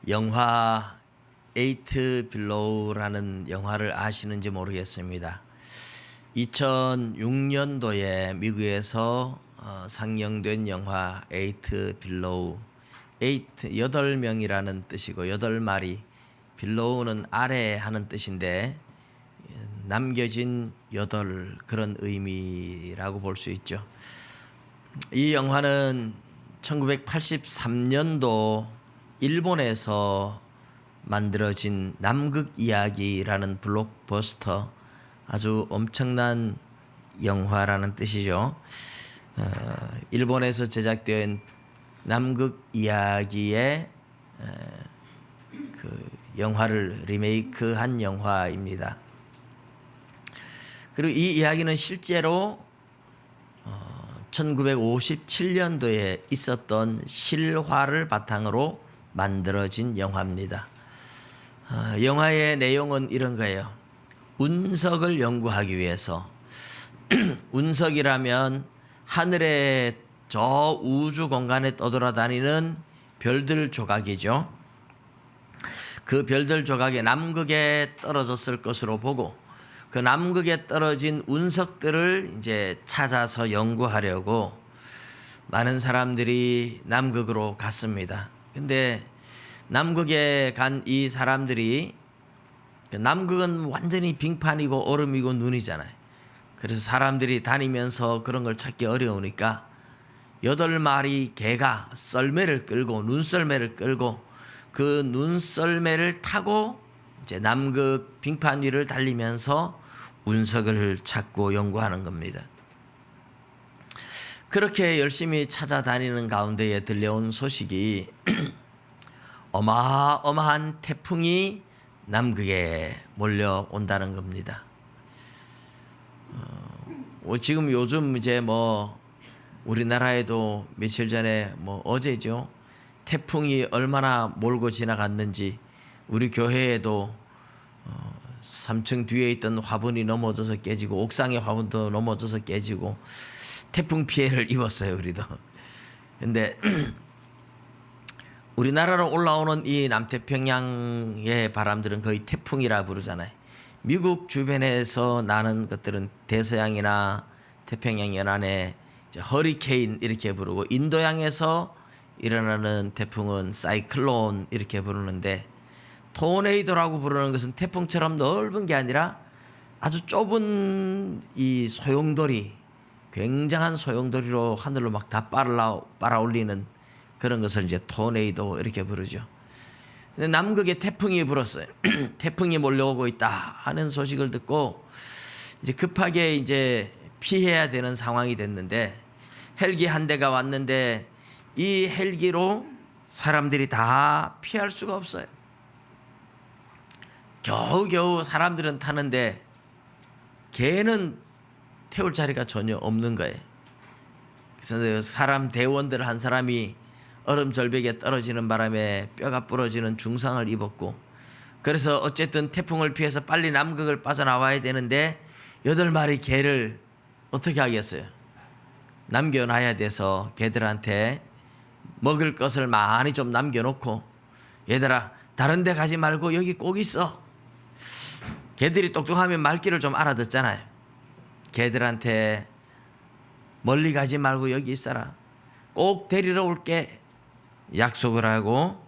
영화 에이트 빌로우라는 영화를 아시는지 모르겠습니다. 2006년도에 미국에서 상영된 영화 에이트 빌로우, 에이트 8명이라는 뜻이고 8마리, 빌로우는 아래 하는 뜻인데 남겨진 8 그런 의미라고 볼 수 있죠. 이 영화는 1983년도 일본에서 만들어진 남극 이야기라는 블록버스터, 아주 엄청난 영화라는 뜻이죠. 일본에서 제작된 남극 이야기의 그 영화를 리메이크한 영화입니다. 그리고 이 이야기는 실제로 1957년도에 있었던 실화를 바탕으로 만들어진 영화입니다. 영화의 내용은 이런 거예요. 운석을 연구하기 위해서 운석이라면 하늘의 저 우주 공간에 떠돌아다니는 별들 조각이죠. 그 별들 조각이 남극에 떨어졌을 것으로 보고 그 남극에 떨어진 운석들을 이제 찾아서 연구하려고 많은 사람들이 남극으로 갔습니다. 근데 남극에 간 이 사람들이, 남극은 완전히 빙판이고 얼음이고 눈이잖아요. 그래서 사람들이 다니면서 그런 걸 찾기 어려우니까 8마리 개가 썰매를 끌고, 눈썰매를 끌고 그 눈썰매를 타고 이제 남극 빙판 위를 달리면서 운석을 찾고 연구하는 겁니다. 그렇게 열심히 찾아다니는 가운데에 들려온 소식이 어마어마한 태풍이 남극에 몰려온다는 겁니다. 지금 요즘 이제 우리나라에도 며칠 전에 어제죠, 태풍이 얼마나 몰고 지나갔는지 우리 교회에도 3층 뒤에 있던 화분이 넘어져서 깨지고 옥상의 화분도 넘어져서 깨지고 태풍 피해를 입었어요, 우리도. 근데 우리나라로 올라오는 이 남태평양의 바람들은 거의 태풍이라 부르잖아요. 미국 주변에서 나는 것들은 대서양이나 태평양 연안에 허리케인 이렇게 부르고, 인도양에서 일어나는 태풍은 사이클론 이렇게 부르는데, 토네이도라고 부르는 것은 태풍처럼 넓은 게 아니라 아주 좁은 이 소용돌이, 굉장한 소용돌이로 하늘로 막 다 빨아올리는 그런 것을 이제 토네이도 이렇게 부르죠. 근데 남극에 태풍이 불었어요. 태풍이 몰려오고 있다 하는 소식을 듣고 이제 급하게 이제 피해야 되는 상황이 됐는데, 헬기 한 대가 왔는데 이 헬기로 사람들이 다 피할 수가 없어요. 겨우겨우 사람들은 타는데 개는 태울 자리가 전혀 없는 거예요. 그래서 사람 대원들 한 사람이 얼음 절벽에 떨어지는 바람에 뼈가 부러지는 중상을 입었고, 그래서 어쨌든 태풍을 피해서 빨리 남극을 빠져나와야 되는데 8마리 개를 어떻게 하겠어요? 남겨놔야 돼서 개들한테 먹을 것을 많이 좀 남겨놓고, 얘들아 다른 데 가지 말고 여기 꼭 있어. 개들이 똑똑하면 말귀를 좀 알아듣잖아요. 개들한테 멀리 가지 말고 여기 있어라, 꼭 데리러 올게 약속을 하고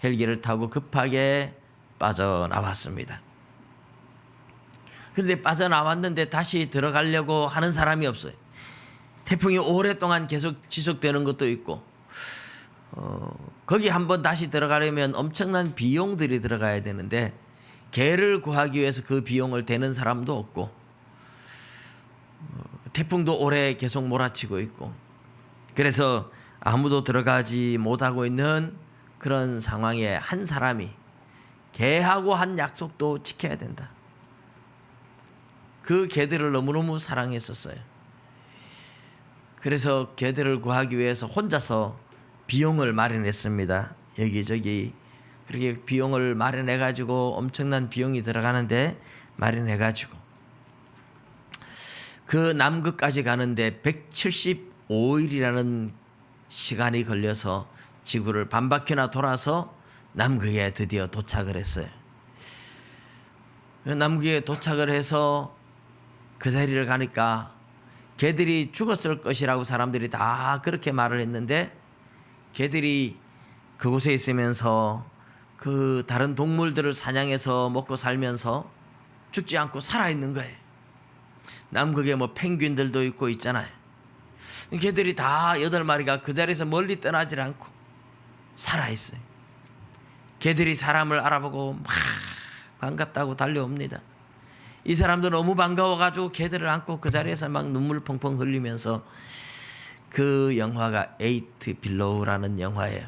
헬기를 타고 급하게 빠져나왔습니다. 그런데 빠져나왔는데 다시 들어가려고 하는 사람이 없어요. 태풍이 오랫동안 계속 지속되는 것도 있고, 거기 한번 다시 들어가려면 엄청난 비용들이 들어가야 되는데 개를 구하기 위해서 그 비용을 대는 사람도 없고, 태풍도 오래 계속 몰아치고 있고, 그래서 아무도 들어가지 못하고 있는 그런 상황에 한 사람이 개하고 한 약속도 지켜야 된다. 그 개들을 너무너무 사랑했었어요. 그래서 개들을 구하기 위해서 혼자서 비용을 마련했습니다. 여기저기 그렇게 비용을 마련해가지고 엄청난 비용이 들어가는데 마련해가지고 그 남극까지 가는데 175일이라는 시간이 걸려서 지구를 반바퀴나 돌아서 남극에 드디어 도착을 했어요. 남극에 도착을 해서 그 자리를 가니까 개들이 죽었을 것이라고 사람들이 다 그렇게 말을 했는데, 개들이 그곳에 있으면서 그 다른 동물들을 사냥해서 먹고 살면서 죽지 않고 살아있는 거예요. 남극에 뭐 펭귄들도 있고 있잖아요. 개들이 다 8마리가 그 자리에서 멀리 떠나질 않고 살아있어요. 개들이 사람을 알아보고 막 반갑다고 달려옵니다. 이 사람도 너무 반가워가지고 개들을 안고 그 자리에서 막 눈물 펑펑 흘리면서, 그 영화가 에이트 빌로우라는 영화예요.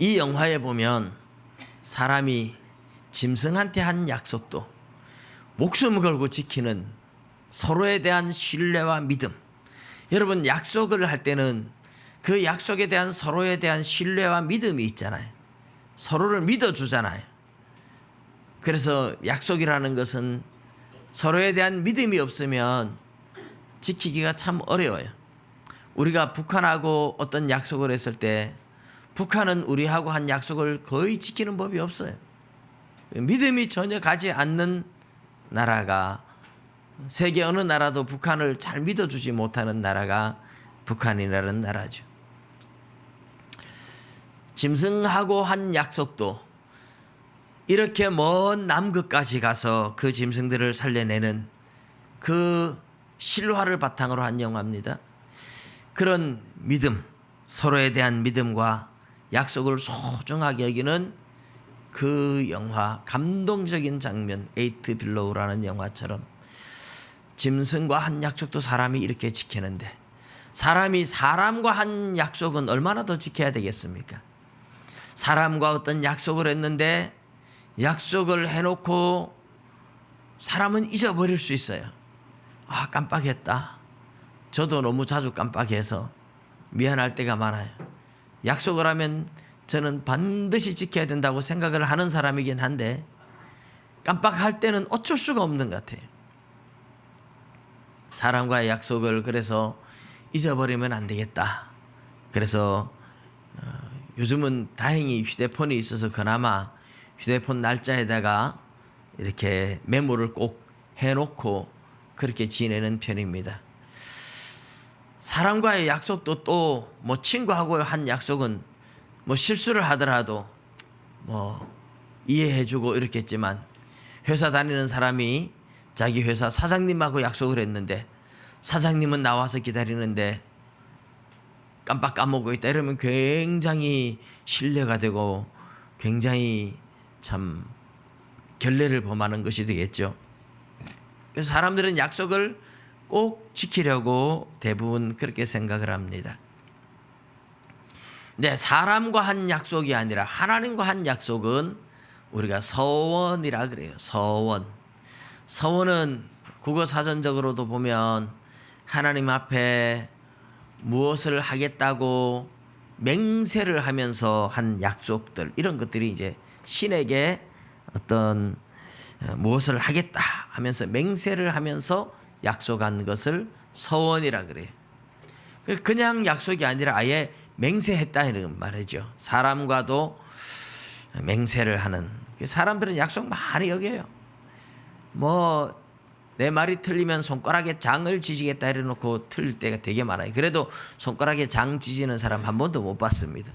이 영화에 보면 사람이 짐승한테 한 약속도 목숨을 걸고 지키는 서로에 대한 신뢰와 믿음. 여러분, 약속을 할 때는 그 약속에 대한 서로에 대한 신뢰와 믿음이 있잖아요. 서로를 믿어주잖아요. 그래서 약속이라는 것은 서로에 대한 믿음이 없으면 지키기가 참 어려워요. 우리가 북한하고 어떤 약속을 했을 때 북한은 우리하고 한 약속을 거의 지키는 법이 없어요. 믿음이 전혀 가지 않는 나라가, 세계 어느 나라도 북한을 잘 믿어주지 못하는 나라가 북한이라는 나라죠. 짐승하고 한 약속도 이렇게 먼 남극까지 가서 그 짐승들을 살려내는 그 실화를 바탕으로 한 영화입니다. 그런 믿음, 서로에 대한 믿음과 약속을 소중하게 여기는 그 영화, 감동적인 장면, 에이트 빌로우라는 영화처럼 짐승과 한 약속도 사람이 이렇게 지키는데, 사람이 사람과 한 약속은 얼마나 더 지켜야 되겠습니까? 사람과 어떤 약속을 했는데 약속을 해놓고 사람은 잊어버릴 수 있어요. 아, 깜빡했다. 저도 너무 자주 깜빡해서 미안할 때가 많아요. 약속을 하면 저는 반드시 지켜야 된다고 생각을 하는 사람이긴 한데, 깜빡할 때는 어쩔 수가 없는 것 같아요. 사람과의 약속을 그래서 잊어버리면 안 되겠다. 그래서 요즘은 다행히 휴대폰이 있어서 그나마 휴대폰 날짜에다가 이렇게 메모를 꼭 해놓고 그렇게 지내는 편입니다. 사람과의 약속도 또 뭐 친구하고 한 약속은 뭐 실수를 하더라도 뭐 이해해주고 이렇겠지만, 회사 다니는 사람이 자기 회사 사장님하고 약속을 했는데 사장님은 나와서 기다리는데 깜빡 까먹고 있다 이러면 굉장히 신뢰가 되고 굉장히 참 결례를 범하는 것이 되겠죠. 그래서 사람들은 약속을 꼭 지키려고 대부분 그렇게 생각을 합니다. 근데 사람과 한 약속이 아니라 하나님과 한 약속은 우리가 서원이라 그래요. 서원. 서원은 국어 사전적으로도 보면 하나님 앞에 무엇을 하겠다고 맹세를 하면서 한 약속들, 이런 것들이 이제 신에게 어떤 무엇을 하겠다 하면서 맹세를 하면서 약속한 것을 서원이라 그래요. 그냥 약속이 아니라 아예 맹세했다 이런 말이죠. 사람과도 맹세를 하는. 사람들은 약속 많이 여겨요. 뭐 내 말이 틀리면 손가락에 장을 지지겠다 이래놓고 틀릴 때가 되게 많아요. 그래도 손가락에 장 지지는 사람 한 번도 못 봤습니다.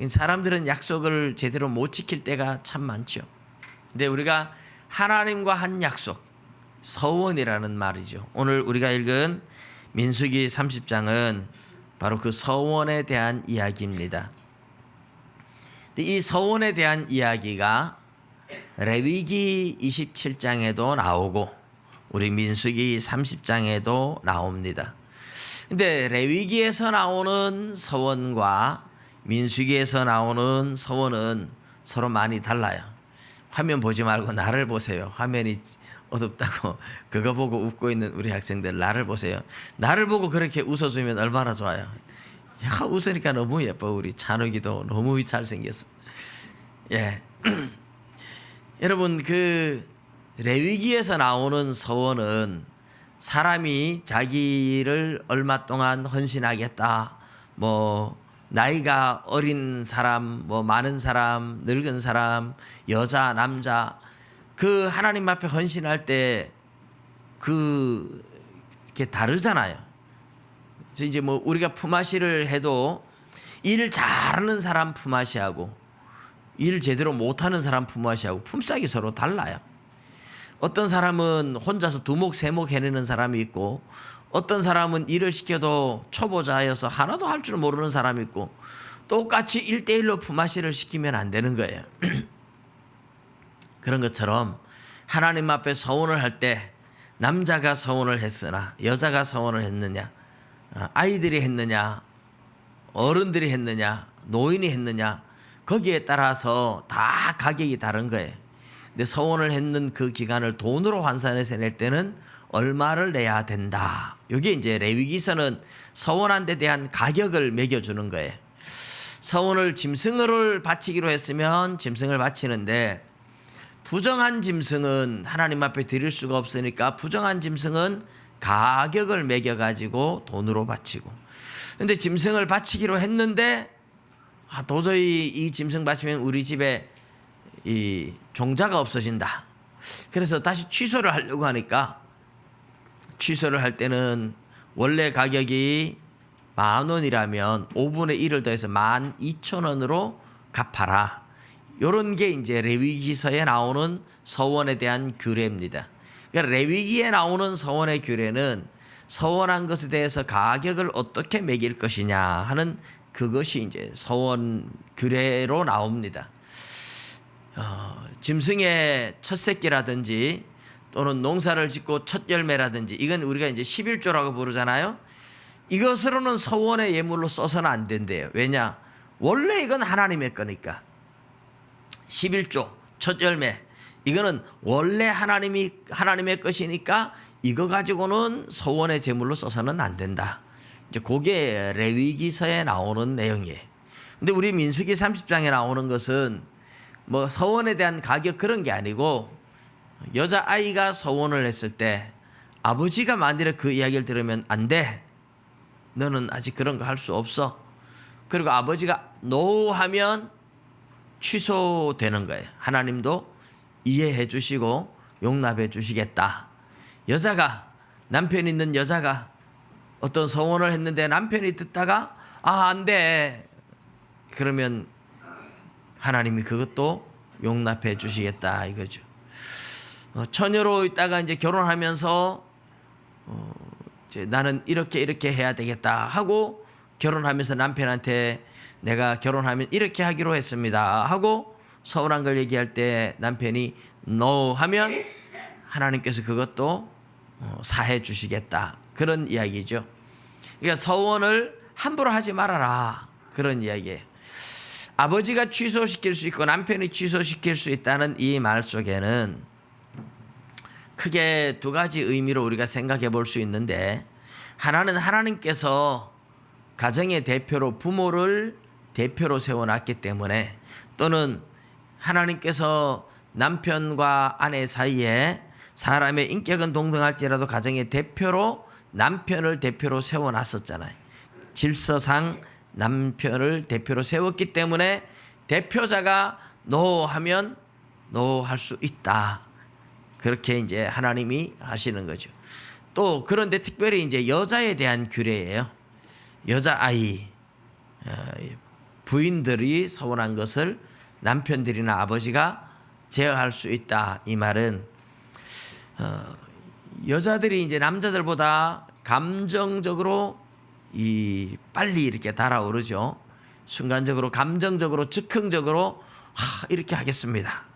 사람들은 약속을 제대로 못 지킬 때가 참 많죠. 근데 우리가 하나님과 한 약속, 서원이라는 말이죠. 오늘 우리가 읽은 민수기 30장은 바로 그 서원에 대한 이야기입니다. 이 서원에 대한 이야기가 레위기 27장에도 나오고 우리 민수기 30장에도 나옵니다. 근데 레위기에서 나오는 서원과 민수기에서 나오는 서원은 서로 많이 달라요. 화면 보지 말고 나를 보세요. 화면이 어둡다고 그거 보고 웃고 있는 우리 학생들 나를 보세요. 나를 보고 그렇게 웃어주면 얼마나 좋아요. 야, 웃으니까 너무 예뻐. 우리 찬욱이도 너무 잘생겼어. 예. 여러분, 그 레위기에서 나오는 서원은 사람이 자기를 얼마 동안 헌신하겠다, 뭐 나이가 어린 사람, 뭐 많은 사람, 늙은 사람, 여자, 남자, 그 하나님 앞에 헌신할 때 그게 다르잖아요. 그래서 이제 뭐 우리가 품앗이를 해도 일 잘하는 사람 품앗이하고 일 제대로 못하는 사람 품앗이하고 품삯이 서로 달라요. 어떤 사람은 혼자서 두목 세목 해내는 사람이 있고, 어떤 사람은 일을 시켜도 초보자여서 하나도 할 줄 모르는 사람이 있고, 똑같이 1대1로 품앗이를 시키면 안 되는 거예요. 그런 것처럼 하나님 앞에 서원을 할 때 남자가 서원을 했으나 여자가 서원을 했느냐, 아이들이 했느냐, 어른들이 했느냐, 노인이 했느냐, 거기에 따라서 다 가격이 다른 거예요. 근데 서원을 했는 그 기간을 돈으로 환산해서 낼 때는 얼마를 내야 된다. 이게 이제 레위기서는 서원한 데 대한 가격을 매겨주는 거예요. 서원을 짐승을 바치기로 했으면 짐승을 바치는데, 부정한 짐승은 하나님 앞에 드릴 수가 없으니까 부정한 짐승은 가격을 매겨가지고 돈으로 바치고, 근데 짐승을 바치기로 했는데 도저히 이 짐승 바치면 우리 집에 이 종자가 없어진다. 그래서 다시 취소를 하려고 하니까, 취소를 할 때는 원래 가격이 10,000원이라면 5분의 1을 더해서 12,000원으로 갚아라. 요런 게 이제 레위기서에 나오는 서원에 대한 규례입니다. 그러니까 레위기에 나오는 서원의 규례는 서원한 것에 대해서 가격을 어떻게 매길 것이냐 하는 그것이 이제 서원 규례로 나옵니다. 짐승의 첫 새끼라든지 또는 농사를 짓고 첫 열매라든지, 이건 우리가 이제 11조라고 부르잖아요. 이것으로는 서원의 예물로 써서는 안 된대요. 왜냐? 원래 이건 하나님의 거니까. 11조 첫 열매, 이거는 원래 하나님의 것이니까 이거 가지고는 서원의 제물로 써서는 안 된다. 이제 그게 레위기서에 나오는 내용이에요. 근데 우리 민수기 30장에 나오는 것은 뭐 서원에 대한 가격 그런 게 아니고, 여자아이가 서원을 했을 때 아버지가 만일에 그 이야기를 들으면 안 돼, 너는 아직 그런 거 할 수 없어, 그리고 아버지가 no 하면 취소되는 거예요. 하나님도 이해해 주시고 용납해 주시겠다. 여자가, 남편 있는 여자가 어떤 서원을 했는데 남편이 듣다가 안 돼, 그러면 하나님이 그것도 용납해 주시겠다 이거죠. 처녀로 있다가 이제 결혼하면서 이제 나는 이렇게 해야 되겠다 하고 결혼하면서 남편한테 내가 결혼하면 이렇게 하기로 했습니다 하고 서운한 걸 얘기할 때 남편이 no 하면 하나님께서 그것도 사해 주시겠다, 그런 이야기죠. 그러니까 서원을 함부로 하지 말아라, 그런 이야기예요. 아버지가 취소시킬 수 있고 남편이 취소시킬 수 있다는 이 말 속에는 크게 두 가지 의미로 우리가 생각해 볼 수 있는데, 하나는 하나님께서 가정의 대표로 부모를 대표로 세워놨기 때문에, 또는 하나님께서 남편과 아내 사이에 사람의 인격은 동등할지라도 가정의 대표로 남편을 대표로 세워놨었잖아요. 질서상 남편을 대표로 세웠기 때문에 대표자가 no 하면 no 할 수 있다. 그렇게 이제 하나님이 하시는 거죠. 또 그런데 특별히 이제 여자에 대한 규례예요. 여자아이, 부인들이 서원한 것을 남편들이나 아버지가 제어할 수 있다. 이 말은 여자들이 이제 남자들보다 감정적으로 빨리 이렇게 달아오르죠. 순간적으로, 감정적으로, 즉흥적으로 이렇게 하겠습니다.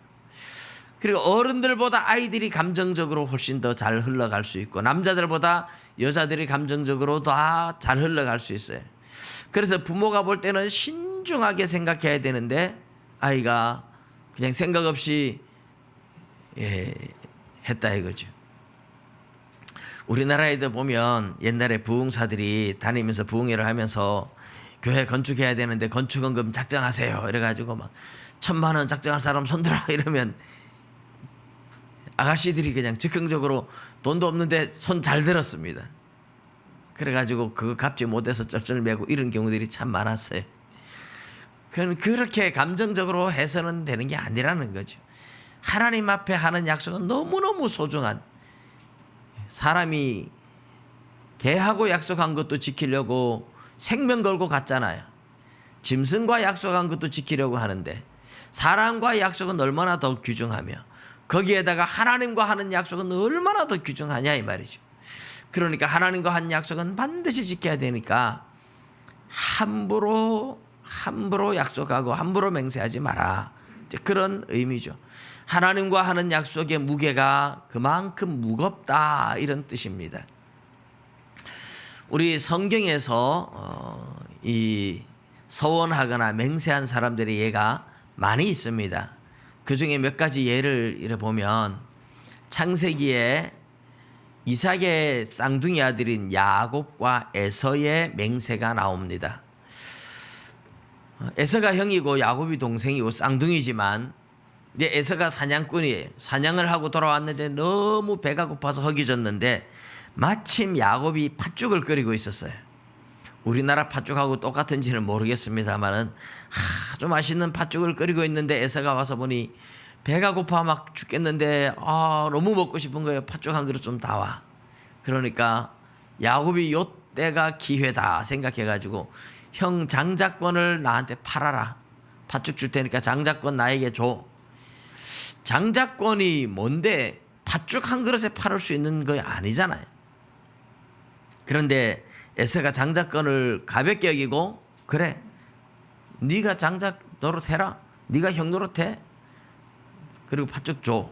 그리고 어른들보다 아이들이 감정적으로 훨씬 더 잘 흘러갈 수 있고, 남자들보다 여자들이 감정적으로 더 잘 흘러갈 수 있어요. 그래서 부모가 볼 때는 신중하게 생각해야 되는데 아이가 그냥 생각 없이 했다 이거죠. 우리나라에도 보면 옛날에 부흥사들이 다니면서 부흥회를 하면서 교회 건축해야 되는데 건축원금 작정하세요 이래가지고 막 1,000,000원 작정할 사람 손들어 이러면 아가씨들이 그냥 즉흥적으로 돈도 없는데 손 잘 들었습니다. 그래가지고 그거 갚지 못해서 쩔쩔매고 이런 경우들이 참 많았어요. 그렇게 감정적으로 해서는 되는 게 아니라는 거죠. 하나님 앞에 하는 약속은 너무너무 소중한, 사람이 개하고 약속한 것도 지키려고 생명 걸고 갔잖아요. 짐승과 약속한 것도 지키려고 하는데 사람과 약속은 얼마나 더 귀중하며 거기에다가 하나님과 하는 약속은 얼마나 더 귀중하냐 이 말이죠. 그러니까 하나님과 한 약속은 반드시 지켜야 되니까 함부로 약속하고 함부로 맹세하지 마라. 그런 의미죠. 하나님과 하는 약속의 무게가 그만큼 무겁다 이런 뜻입니다. 우리 성경에서 이 서원하거나 맹세한 사람들의 예가 많이 있습니다. 그 중에 몇 가지 예를 이래 보면 창세기에 이삭의 쌍둥이 아들인 야곱과 에서의 맹세가 나옵니다. 에서가 형이고 야곱이 동생이고 쌍둥이지만 이제 에서가 사냥꾼이에요. 사냥을 하고 돌아왔는데 너무 배가 고파서 허기졌는데 마침 야곱이 팥죽을 끓이고 있었어요. 우리나라 팥죽하고 똑같은지는 모르겠습니다만은 아주 맛있는 팥죽을 끓이고 있는데 에서가 와서 보니 배가 고파 막 죽겠는데 너무 먹고 싶은 거예요. 팥죽 한 그릇 좀 다와. 그러니까 야곱이 요때가 기회다 생각해가지고 형 장자권을 나한테 팔아라. 팥죽 줄 테니까 장자권 나에게 줘. 장자권이 뭔데 팥죽 한 그릇에 팔을 수 있는 거 아니잖아요. 그런데 에서가 장자권을 가볍게 여기고 그래 네가 장자 노릇해라. 네가 형 노릇해. 그리고 팥죽 줘.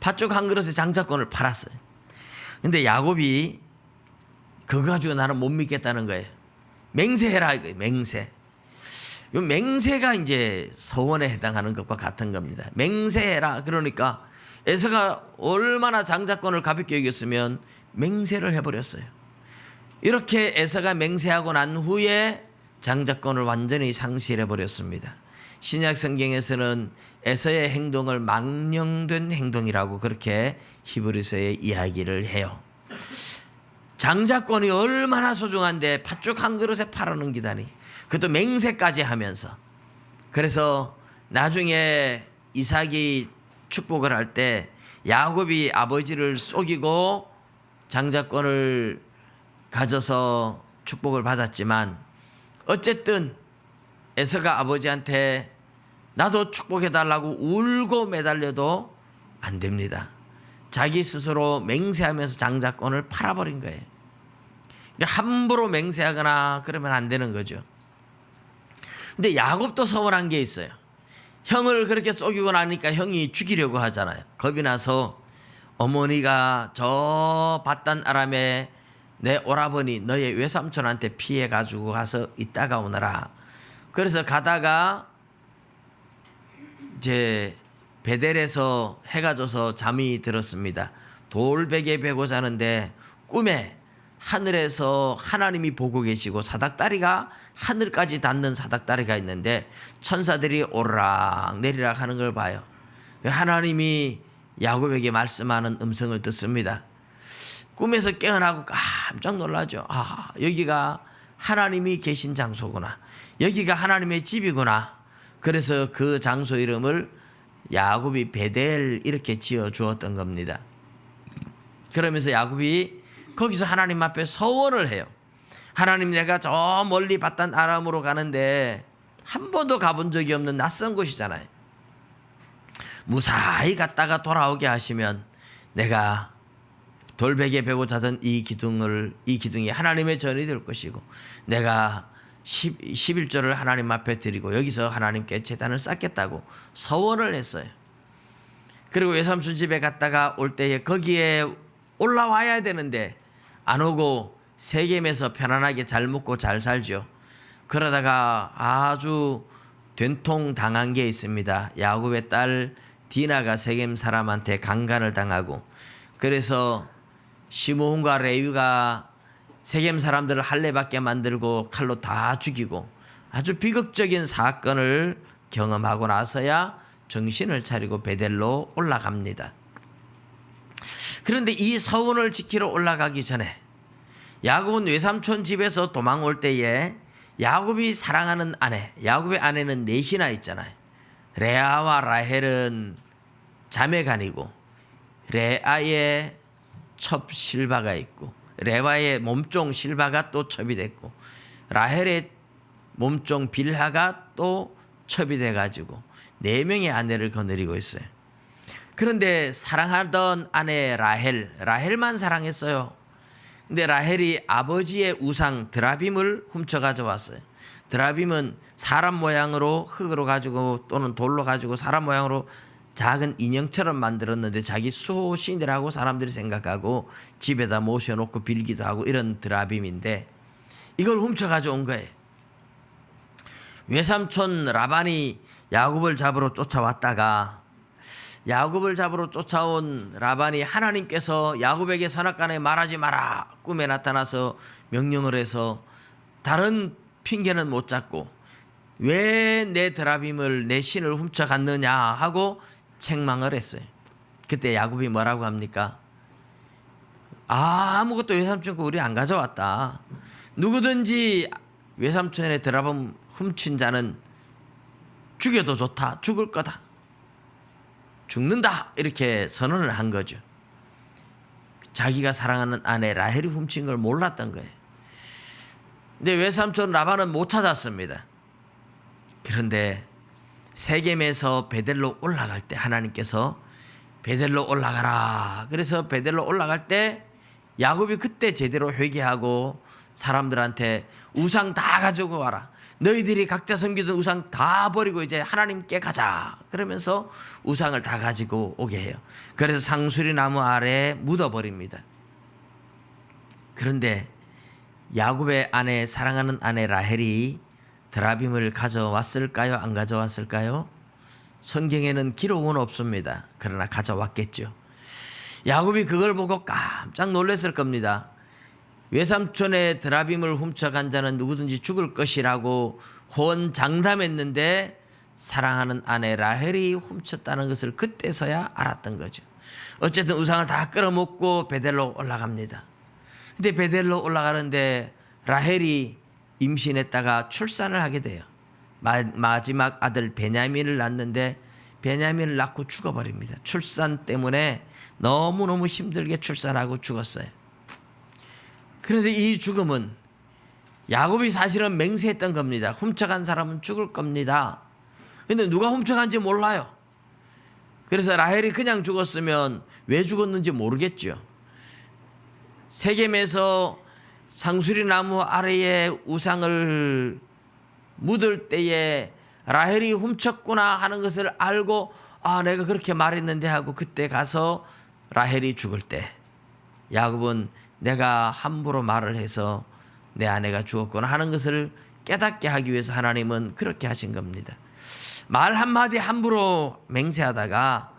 팥죽 한 그릇에 장자권을 팔았어요. 근데 야곱이 그거 가지고 나는 못 믿겠다는 거예요. 맹세해라 이거예요. 맹세. 요 맹세가 이제 서원에 해당하는 것과 같은 겁니다. 맹세해라. 그러니까 에서가 얼마나 장자권을 가볍게 여겼으면 맹세를 해버렸어요. 이렇게 에서가 맹세하고 난 후에 장자권을 완전히 상실해버렸습니다. 신약 성경에서는 에서의 행동을 망령된 행동이라고 그렇게 히브리서에 이야기를 해요. 장자권이 얼마나 소중한데 팥죽 한 그릇에 팔아넘기다니. 그것도 맹세까지 하면서. 그래서 나중에 이삭이 축복을 할 때 야곱이 아버지를 속이고 장자권을 가져서 축복을 받았지만 어쨌든 에서가 아버지한테 나도 축복해달라고 울고 매달려도 안 됩니다. 자기 스스로 맹세하면서 장자권을 팔아버린 거예요. 함부로 맹세하거나 그러면 안 되는 거죠. 근데 야곱도 서운한 게 있어요. 형을 그렇게 속이고 나니까 형이 죽이려고 하잖아요. 겁이 나서 어머니가 저 바단 아람에 내 오라버니 너의 외삼촌한테 피해 가지고 가서 있다가 오너라. 그래서 가다가 이제 베델에서 해가 져서 잠이 들었습니다. 돌베개 베고 자는데 꿈에 하늘에서 하나님이 보고 계시고 사닥다리가 하늘까지 닿는 사닥다리가 있는데 천사들이 오르락 내리락 하는 걸 봐요. 하나님이 야곱에게 말씀하는 음성을 듣습니다. 꿈에서 깨어나고 깜짝 놀라죠. 여기가 하나님이 계신 장소구나. 여기가 하나님의 집이구나. 그래서 그 장소 이름을 야곱이 베델 이렇게 지어 주었던 겁니다. 그러면서 야곱이 거기서 하나님 앞에 서원을 해요. 하나님, 내가 저 멀리 바단 아람으로 가는데 한 번도 가본 적이 없는 낯선 곳이잖아요. 무사히 갔다가 돌아오게 하시면 내가 돌베개 베고 자던 이 기둥이 하나님의 전이 될 것이고 내가 11조를 하나님 앞에 드리고 여기서 하나님께 제단을 쌓겠다고 서원을 했어요. 그리고 외삼촌 집에 갔다가 올 때에 거기에 올라와야 되는데 안 오고 세겜에서 편안하게 잘 먹고 잘 살죠. 그러다가 아주 된통 당한 게 있습니다. 야곱의 딸 디나가 세겜 사람한테 강간을 당하고 그래서 시므온과 레위가 세겜 사람들을 할례받게 만들고 칼로 다 죽이고 아주 비극적인 사건을 경험하고 나서야 정신을 차리고 베델로 올라갑니다. 그런데 이 서원을 지키러 올라가기 전에 야곱은 외삼촌 집에서 도망 올 때에 야곱이 사랑하는 아내, 야곱의 아내는 넷이나 있잖아요. 레아와 라헬은 자매간이고 레아의 첩 실바가 있고 레아의 몸종 실바가 또 첩이 됐고 라헬의 몸종 빌하가 또 첩이 돼가지고 4명의 아내를 거느리고 있어요. 그런데 사랑하던 아내 라헬만 사랑했어요. 근데 라헬이 아버지의 우상 드라빔을 훔쳐 가져왔어요. 드라빔은 사람 모양으로 흙으로 가지고 또는 돌로 가지고 사람 모양으로 작은 인형처럼 만들었는데 자기 수호신이라고 사람들이 생각하고 집에다 모셔놓고 빌기도 하고 이런 드라빔인데 이걸 훔쳐 가져온 거예요. 외삼촌 라반이 야곱을 잡으러 쫓아왔다가 야곱을 잡으러 쫓아온 라반이 하나님께서 야곱에게 선악간에 말하지 마라 꿈에 나타나서 명령을 해서 다른 핑계는 못 잡고 왜 내 드라빔을 내 신을 훔쳐갔느냐 하고 책망을 했어요. 그때 야곱이 뭐라고 합니까? 아무것도 외삼촌 거 우리 안 가져왔다. 누구든지 외삼촌의 드라빔 훔친 자는 죽여도 좋다. 죽을 거다. 죽는다. 이렇게 선언을 한 거죠. 자기가 사랑하는 아내 라헬이 훔친 걸 몰랐던 거예요. 근데 외삼촌 라반은 못 찾았습니다. 그런데 세겜에서 베델로 올라갈 때 하나님께서 베델로 올라가라. 그래서 베델로 올라갈 때 야곱이 그때 제대로 회개하고 사람들한테 우상 다 가지고 와라. 너희들이 각자 섬기던 우상 다 버리고 이제 하나님께 가자. 그러면서 우상을 다 가지고 오게 해요. 그래서 상수리 나무 아래에 묻어버립니다. 그런데 야곱의 아내, 사랑하는 아내 라헬이 드라빔을 가져왔을까요? 안 가져왔을까요? 성경에는 기록은 없습니다. 그러나 가져왔겠죠. 야곱이 그걸 보고 깜짝 놀랐을 겁니다. 외삼촌의 드라빔을 훔쳐간 자는 누구든지 죽을 것이라고 호언장담했는데 사랑하는 아내 라헬이 훔쳤다는 것을 그때서야 알았던 거죠. 어쨌든 우상을 다 끌어먹고 베델로 올라갑니다. 근데 베델로 올라가는데 라헬이 임신했다가 출산을 하게 돼요. 마지막 아들 베냐민을 낳는데 베냐민을 낳고 죽어버립니다. 출산 때문에 너무너무 힘들게 출산하고 죽었어요. 그런데 이 죽음은 야곱이 사실은 맹세했던 겁니다. 훔쳐간 사람은 죽을 겁니다. 근데 누가 훔쳐간지 몰라요. 그래서 라헬이 그냥 죽었으면 왜 죽었는지 모르겠죠. 세겜에서 상수리 나무 아래에 우상을 묻을 때에 라헬이 훔쳤구나 하는 것을 알고 내가 그렇게 말했는데 하고 그때 가서 라헬이 죽을 때 야곱은 내가 함부로 말을 해서 내 아내가 죽었구나 하는 것을 깨닫게 하기 위해서 하나님은 그렇게 하신 겁니다. 말 한마디 함부로 맹세하다가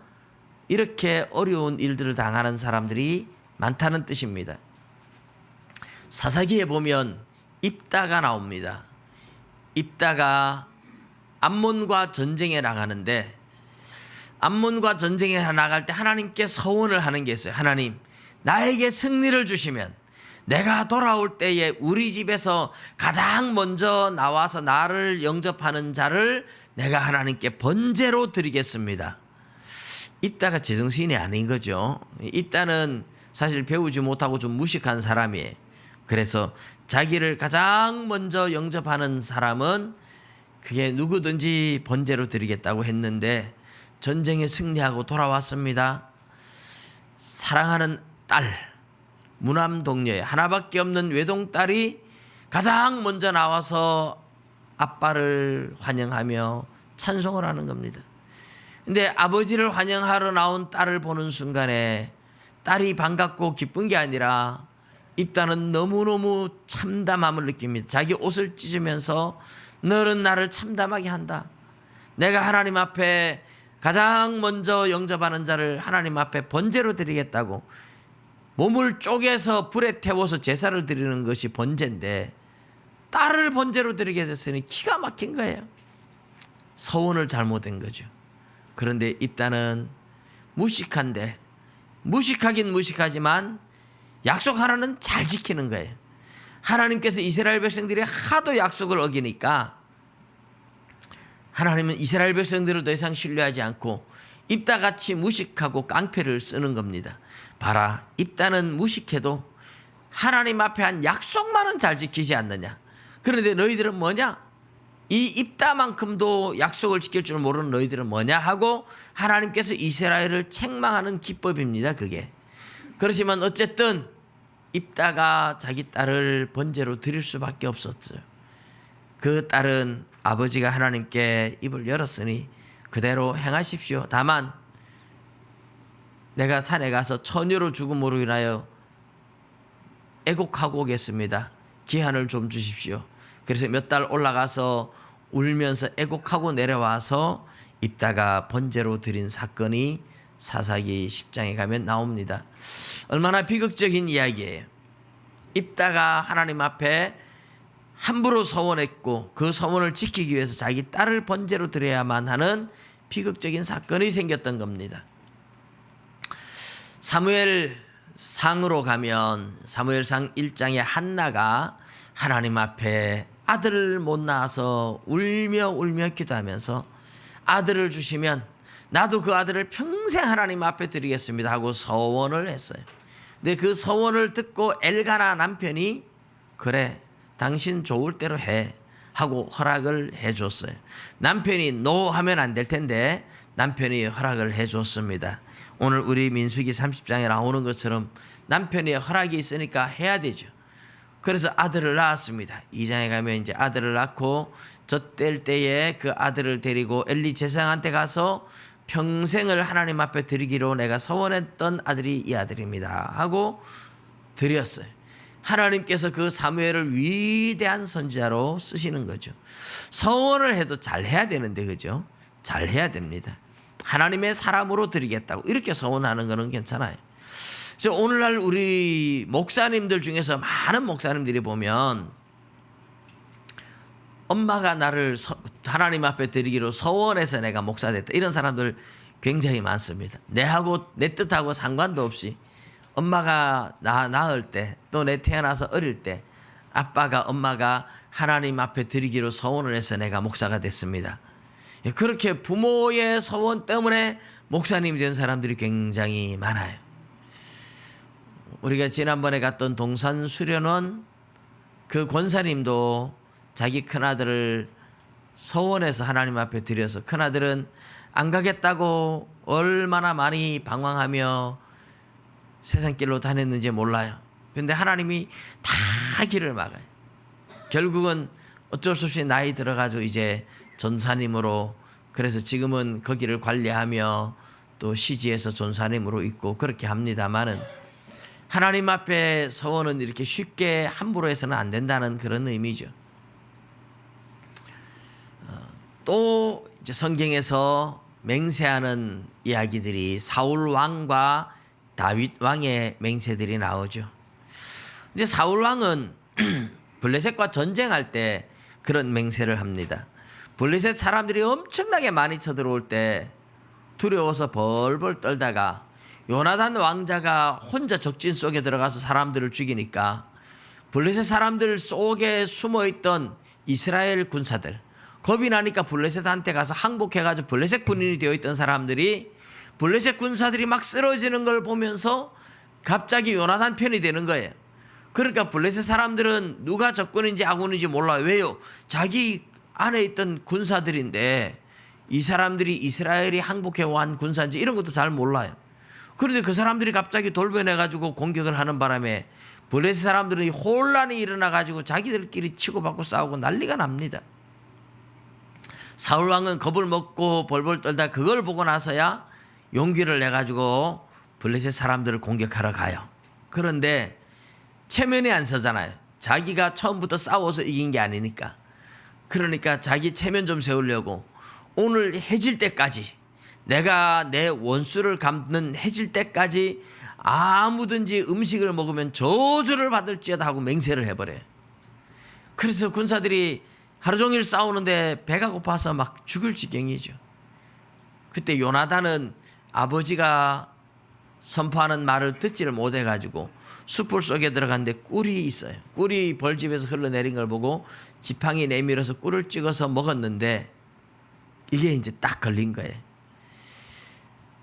이렇게 어려운 일들을 당하는 사람들이 많다는 뜻입니다. 사사기에 보면 입다가 나옵니다. 입다가 암몬과 전쟁에 나가는데 암몬과 전쟁에 나갈 때 하나님께 서원을 하는 게 있어요. 하나님, 나에게 승리를 주시면 내가 돌아올 때에 우리 집에서 가장 먼저 나와서 나를 영접하는 자를 내가 하나님께 번제로 드리겠습니다. 입다가 제정신이 아닌 거죠. 입다는 사실 배우지 못하고 좀 무식한 사람이에요. 그래서 자기를 가장 먼저 영접하는 사람은 그게 누구든지 번제로 드리겠다고 했는데 전쟁에 승리하고 돌아왔습니다. 사랑하는 딸, 무남동녀의 하나밖에 없는 외동딸이 가장 먼저 나와서 아빠를 환영하며 찬송을 하는 겁니다. 근데 아버지를 환영하러 나온 딸을 보는 순간에 딸이 반갑고 기쁜 게 아니라 입다는 너무너무 참담함을 느낍니다. 자기 옷을 찢으면서 너는 나를 참담하게 한다. 내가 하나님 앞에 가장 먼저 영접하는 자를 하나님 앞에 번제로 드리겠다고 몸을 쪼개서 불에 태워서 제사를 드리는 것이 번제인데 딸을 번제로 드리게 됐으니 기가 막힌 거예요. 서원을 잘못한 거죠. 그런데 입다는 무식한데 무식하긴 무식하지만 약속 하나는 잘 지키는 거예요. 하나님께서 이스라엘 백성들이 하도 약속을 어기니까 하나님은 이스라엘 백성들을 더 이상 신뢰하지 않고 입다같이 무식하고 깡패를 쓰는 겁니다. 봐라, 입다는 무식해도 하나님 앞에 한 약속만은 잘 지키지 않느냐. 그런데 너희들은 뭐냐? 이 입다만큼도 약속을 지킬 줄 모르는 너희들은 뭐냐 하고 하나님께서 이스라엘을 책망하는 기법입니다. 그게. 그렇지만 어쨌든 입다가 자기 딸을 번제로 드릴 수밖에 없었어요. 그 딸은 아버지가 하나님께 입을 열었으니 그대로 행하십시오. 다만 내가 산에 가서 처녀로 죽음으로 인하여 애곡하고 오겠습니다. 기한을 좀 주십시오. 그래서 몇 달 올라가서 울면서 애곡하고 내려와서 입다가 번제로 드린 사건이 사사기 10장에 가면 나옵니다. 얼마나 비극적인 이야기예요. 입다가 하나님 앞에 함부로 서원했고 그 서원을 지키기 위해서 자기 딸을 번제로 드려야만 하는 비극적인 사건이 생겼던 겁니다. 사무엘상으로 가면 사무엘상 1장에 한나가 하나님 앞에 아들을 못 낳아서 울며 기도하면서 아들을 주시면 나도 그 아들을 평생 하나님 앞에 드리겠습니다 하고 서원을 했어요. 근데 그 서원을 듣고 엘가나 남편이 그래 당신 좋을 대로 해 하고 허락을 해줬어요. 남편이 노 하면 안 될 텐데 남편이 허락을 해줬습니다. 오늘 우리 민수기 30장에 나오는 것처럼 남편이 허락이 있으니까 해야 되죠. 그래서 아들을 낳았습니다. 2장에 가면 이제 아들을 낳고 젖될 때에 그 아들을 데리고 엘리 제사장한테 가서 평생을 하나님 앞에 드리기로 내가 서원했던 아들이 이 아들입니다 하고 드렸어요. 하나님께서 그 사무엘을 위대한 선지자로 쓰시는 거죠. 서원을 해도 잘 해야 되는데 그죠? 잘 해야 됩니다. 하나님의 사람으로 드리겠다고 이렇게 서원하는 거는 괜찮아요. 그래서 오늘날 우리 목사님들 중에서 많은 목사님들이 보면 엄마가 나를 하나님 앞에 드리기로 서원해서 내가 목사 됐다 이런 사람들 굉장히 많습니다. 내 뜻하고 상관도 없이 엄마가 나 낳을 때 또 내 태어나서 어릴 때 아빠가 엄마가 하나님 앞에 드리기로 서원을 해서 내가 목사가 됐습니다. 그렇게 부모의 서원 때문에 목사님이 된 사람들이 굉장히 많아요. 우리가 지난번에 갔던 동산 수련원 그 권사님도 자기 큰아들을 서원해서 하나님 앞에 드려서 큰아들은 안 가겠다고 얼마나 많이 방황하며 세상길로 다녔는지 몰라요. 그런데 하나님이 다 길을 막아요. 결국은 어쩔 수 없이 나이 들어가지고 이제 전사님으로 그래서 지금은 거기를 관리하며 또 시지에서 전사님으로 있고 그렇게 합니다만은 하나님 앞에 서원은 이렇게 쉽게 함부로 해서는 안 된다는 그런 의미죠. 또 이제 성경에서 맹세하는 이야기들이 사울 왕과 다윗 왕의 맹세들이 나오죠. 이제 사울 왕은 블레셋과 전쟁할 때 그런 맹세를 합니다. 블레셋 사람들이 엄청나게 많이 쳐들어올 때 두려워서 벌벌 떨다가 요나단 왕자가 혼자 적진 속에 들어가서 사람들을 죽이니까 블레셋 사람들 속에 숨어있던 이스라엘 군사들 겁이 나니까 블레셋한테 가서 항복해가지고 블레셋 군인이 되어있던 사람들이 블레셋 군사들이 막 쓰러지는 걸 보면서 갑자기 요나단 편이 되는 거예요. 그러니까 블레셋 사람들은 누가 적군인지 아군인지 몰라요. 왜요? 자기 안에 있던 군사들인데 이 사람들이 이스라엘이 항복해온 군사인지 이런 것도 잘 몰라요. 그런데 그 사람들이 갑자기 돌변해가지고 공격을 하는 바람에 블레셋 사람들은 혼란이 일어나가지고 자기들끼리 치고받고 싸우고 난리가 납니다. 사울 왕은 겁을 먹고 벌벌 떨다 그걸 보고 나서야 용기를 내가지고 블레셋 사람들을 공격하러 가요. 그런데 체면이 안 서잖아요. 자기가 처음부터 싸워서 이긴 게 아니니까. 그러니까 자기 체면 좀 세우려고 오늘 해질 때까지 내가 내 원수를 갚는 해질 때까지 아무든지 음식을 먹으면 저주를 받을지어다 하고 맹세를 해버려요. 그래서 군사들이 하루 종일 싸우는데 배가 고파서 막 죽을 지경이죠. 그때 요나단은 아버지가 선포하는 말을 듣지를 못해가지고 숯불 속에 들어갔는데 꿀이 있어요. 꿀이 벌집에서 흘러내린 걸 보고 지팡이 내밀어서 꿀을 찍어서 먹었는데 이게 이제 딱 걸린 거예요.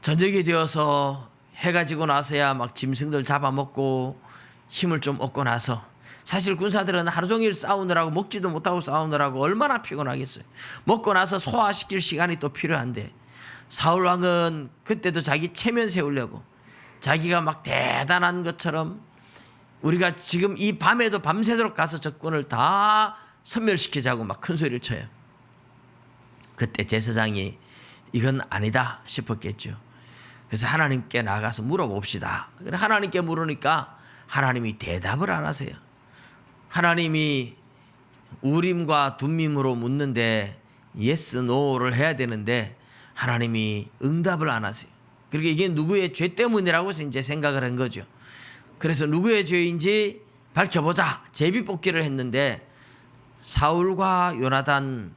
저녁이 되어서 해가 지고 나서야 막 짐승들 잡아먹고 힘을 좀 얻고 나서, 사실 군사들은 하루 종일 싸우느라고, 먹지도 못하고 싸우느라고 얼마나 피곤하겠어요. 먹고 나서 소화시킬 시간이 또 필요한데 사울 왕은 그때도 자기 체면 세우려고 자기가 막 대단한 것처럼, 우리가 지금 이 밤에도 밤새도록 가서 적군을 다 섬멸시키자고 막 큰 소리를 쳐요. 그때 제사장이 이건 아니다 싶었겠죠. 그래서 하나님께 나가서 물어봅시다. 하나님께 물으니까 하나님이 대답을 안 하세요. 하나님이 우림과 둠밈으로 묻는데 예스 노를 해야 되는데 하나님이 응답을 안 하세요. 그리고 이게 누구의 죄 때문이라고 이제 생각을 한 거죠. 그래서 누구의 죄인지 밝혀보자 제비뽑기를 했는데 사울과 요나단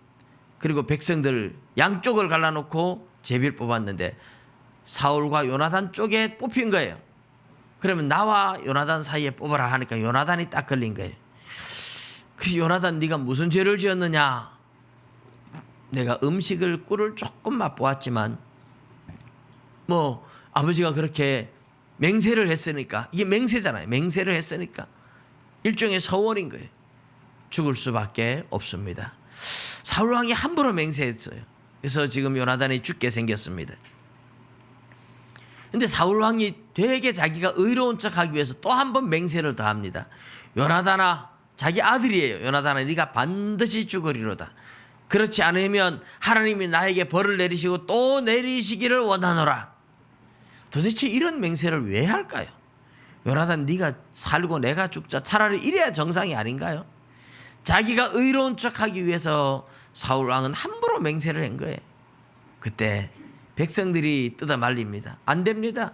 그리고 백성들 양쪽을 갈라놓고 제비를 뽑았는데 사울과 요나단 쪽에 뽑힌 거예요. 그러면 나와 요나단 사이에 뽑아라 하니까 요나단이 딱 걸린 거예요. 그래서 요나단 네가 무슨 죄를 지었느냐? 내가 음식을 꿀을 조금 맛보았지만 뭐 아버지가 그렇게 맹세를 했으니까, 이게 맹세잖아요. 맹세를 했으니까 일종의 서원인 거예요. 죽을 수밖에 없습니다. 사울 왕이 함부로 맹세했어요. 그래서 지금 요나단이 죽게 생겼습니다. 근데 사울 왕이 되게 자기가 의로운 척하기 위해서 또 한 번 맹세를 더합니다. 요나단아, 자기 아들이에요. 요나단아, 네가 반드시 죽으리로다. 그렇지 않으면 하나님이 나에게 벌을 내리시고 또 내리시기를 원하노라. 도대체 이런 맹세를 왜 할까요? 요나단, 네가 살고 내가 죽자. 차라리 이래야 정상이 아닌가요? 자기가 의로운 척하기 위해서 사울 왕은 함부로 맹세를 한 거예요. 그때 백성들이 뜯어 말립니다. 안 됩니다.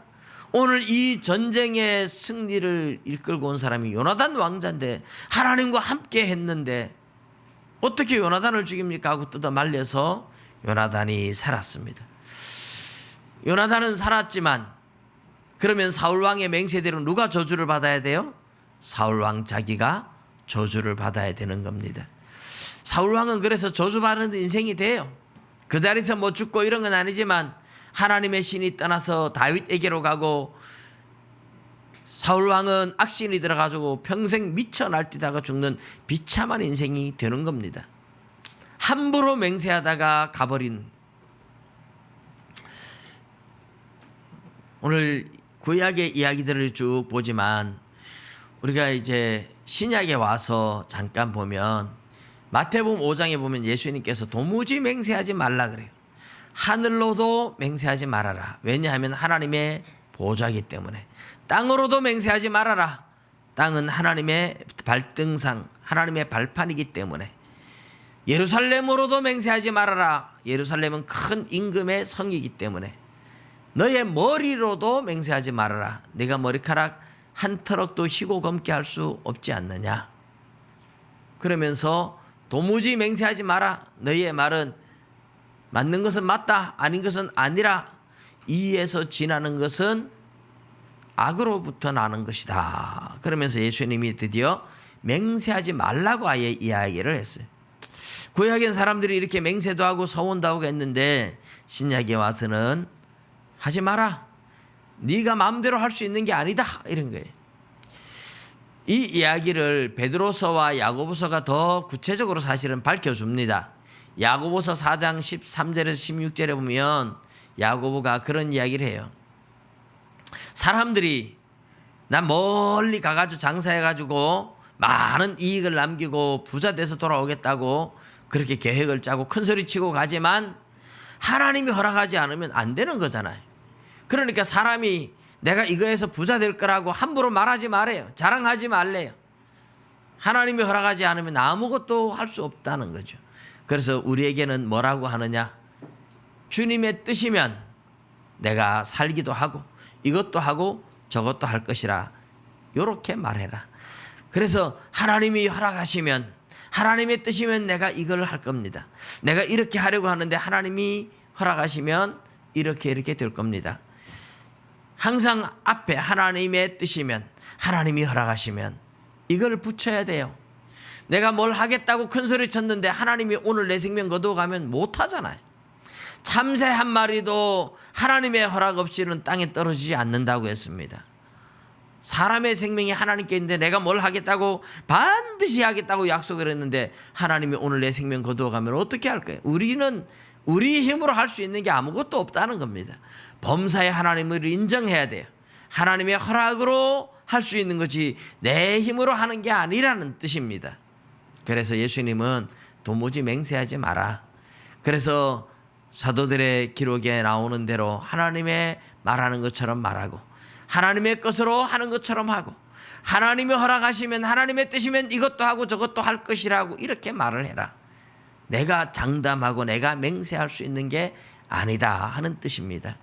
오늘 이 전쟁의 승리를 이끌고 온 사람이 요나단 왕자인데 하나님과 함께 했는데 어떻게 요나단을 죽입니까? 하고 뜯어 말려서 요나단이 살았습니다. 요나단은 살았지만 그러면 사울왕의 맹세대로 누가 저주를 받아야 돼요? 사울왕 자기가 저주를 받아야 되는 겁니다. 사울왕은 그래서 저주받는 인생이 돼요. 그 자리에서 뭐 죽고 이런 건 아니지만 하나님의 신이 떠나서 다윗에게로 가고, 사울왕은 악신이 들어가지고 평생 미쳐 날뛰다가 죽는 비참한 인생이 되는 겁니다. 함부로 맹세하다가 가버린. 오늘 구약의 이야기들을 쭉 보지만 우리가 이제 신약에 와서 잠깐 보면 마태복음 5장에 보면 예수님께서 도무지 맹세하지 말라 그래요. 하늘로도 맹세하지 말아라. 왜냐하면 하나님의 보좌이기 때문에. 땅으로도 맹세하지 말아라. 땅은 하나님의 발등상, 하나님의 발판이기 때문에. 예루살렘으로도 맹세하지 말아라. 예루살렘은 큰 임금의 성이기 때문에. 너의 머리로도 맹세하지 말아라. 네가 머리카락 한 터럭도 희고 검게 할 수 없지 않느냐. 그러면서 도무지 맹세하지 마라. 너희의 말은 맞는 것은 맞다, 아닌 것은 아니라. 이에서 지나는 것은 악으로부터 나는 것이다. 그러면서 예수님이 드디어 맹세하지 말라고 아예 이야기를 했어요. 구약엔 사람들이 이렇게 맹세도 하고 서원도 하고 했는데 신약에 와서는 하지 마라. 네가 마음대로 할 수 있는 게 아니다. 이런 거예요. 이 이야기를 베드로서와 야고보서가 더 구체적으로 사실은 밝혀줍니다. 야고보서 4장 13절에서 16절에 보면 야고보가 그런 이야기를 해요. 사람들이 나 멀리 가가지고 장사해가지고 많은 이익을 남기고 부자 돼서 돌아오겠다고 그렇게 계획을 짜고 큰소리치고 가지만 하나님이 허락하지 않으면 안 되는 거잖아요. 그러니까 사람이 내가 이거에서 부자 될 거라고 함부로 말하지 말아요. 자랑하지 말래요. 하나님이 허락하지 않으면 아무것도 할 수 없다는 거죠. 그래서 우리에게는 뭐라고 하느냐? 주님의 뜻이면 내가 살기도 하고 이것도 하고 저것도 할 것이라 이렇게 말해라. 그래서 하나님이 허락하시면, 하나님의 뜻이면 내가 이걸 할 겁니다. 내가 이렇게 하려고 하는데 하나님이 허락하시면 이렇게 될 겁니다. 항상 앞에 하나님의 뜻이면, 하나님이 허락하시면 이걸 붙여야 돼요. 내가 뭘 하겠다고 큰 소리 쳤는데 하나님이 오늘 내 생명 거두어가면 못하잖아요. 참새 한 마리도 하나님의 허락 없이는 땅에 떨어지지 않는다고 했습니다. 사람의 생명이 하나님께 있는데 내가 뭘 하겠다고, 반드시 하겠다고 약속을 했는데 하나님이 오늘 내 생명 거두어가면 어떻게 할 거예요? 우리는 우리 힘으로 할 수 있는 게 아무것도 없다는 겁니다. 범사의 하나님을 인정해야 돼요. 하나님의 허락으로 할 수 있는 것이 내 힘으로 하는 게 아니라는 뜻입니다. 그래서 예수님은 도무지 맹세하지 마라. 그래서 사도들의 기록에 나오는 대로 하나님의 말하는 것처럼 말하고, 하나님의 것으로 하는 것처럼 하고, 하나님이 허락하시면, 하나님의 뜻이면 이것도 하고 저것도 할 것이라고 이렇게 말을 해라. 내가 장담하고 내가 맹세할 수 있는 게 아니다 하는 뜻입니다.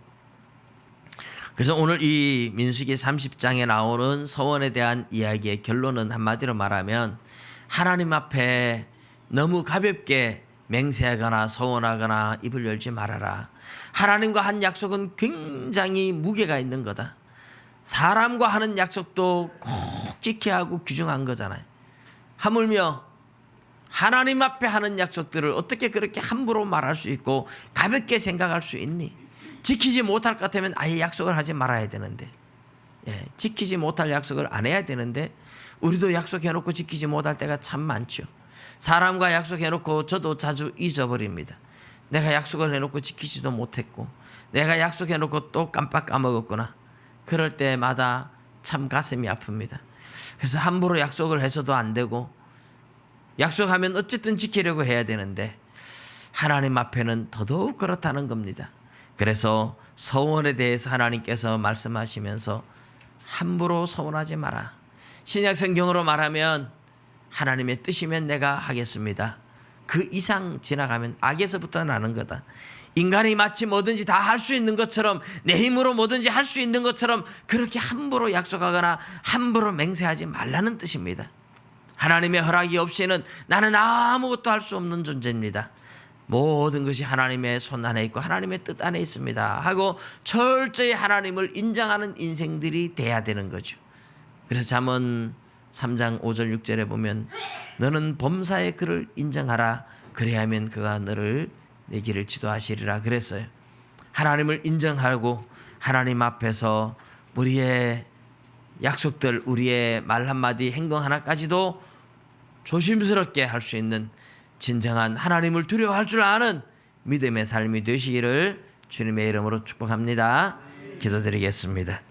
그래서 오늘 이 민수기 30장에 나오는 서원에 대한 이야기의 결론은 한마디로 말하면, 하나님 앞에 너무 가볍게 맹세하거나 서원하거나 입을 열지 말아라. 하나님과 한 약속은 굉장히 무게가 있는 거다. 사람과 하는 약속도 꼭 지켜야 하고 귀중한 거잖아요. 하물며 하나님 앞에 하는 약속들을 어떻게 그렇게 함부로 말할 수 있고 가볍게 생각할 수 있니? 지키지 못할 것 같으면 아예 약속을 하지 말아야 되는데, 지키지 못할 약속을 안 해야 되는데 우리도 약속해놓고 지키지 못할 때가 참 많죠. 사람과 약속해놓고 저도 자주 잊어버립니다. 내가 약속을 해놓고 지키지도 못했고, 내가 약속해놓고 또 깜빡 까먹었구나. 그럴 때마다 참 가슴이 아픕니다. 그래서 함부로 약속을 해서도 안 되고, 약속하면 어쨌든 지키려고 해야 되는데 하나님 앞에는 더더욱 그렇다는 겁니다. 그래서 서원에 대해서 하나님께서 말씀하시면서 함부로 서원하지 마라. 신약 성경으로 말하면 하나님의 뜻이면 내가 하겠습니다. 그 이상 지나가면 악에서부터 나는 거다. 인간이 마치 뭐든지 다 할 수 있는 것처럼, 내 힘으로 뭐든지 할 수 있는 것처럼 그렇게 함부로 약속하거나 함부로 맹세하지 말라는 뜻입니다. 하나님의 허락이 없이는 나는 아무것도 할 수 없는 존재입니다. 모든 것이 하나님의 손 안에 있고 하나님의 뜻 안에 있습니다 하고 철저히 하나님을 인정하는 인생들이 돼야 되는 거죠. 그래서 잠언 3장 5절 6절에 보면 너는 범사의 그를 인정하라. 그래야면 그가 너를 내 길을 지도하시리라 그랬어요. 하나님을 인정하고 하나님 앞에서 우리의 약속들, 우리의 말 한마디, 행동 하나까지도 조심스럽게 할 수 있는 진정한 하나님을 두려워할 줄 아는 믿음의 삶이 되시기를 주님의 이름으로 축복합니다. 기도드리겠습니다.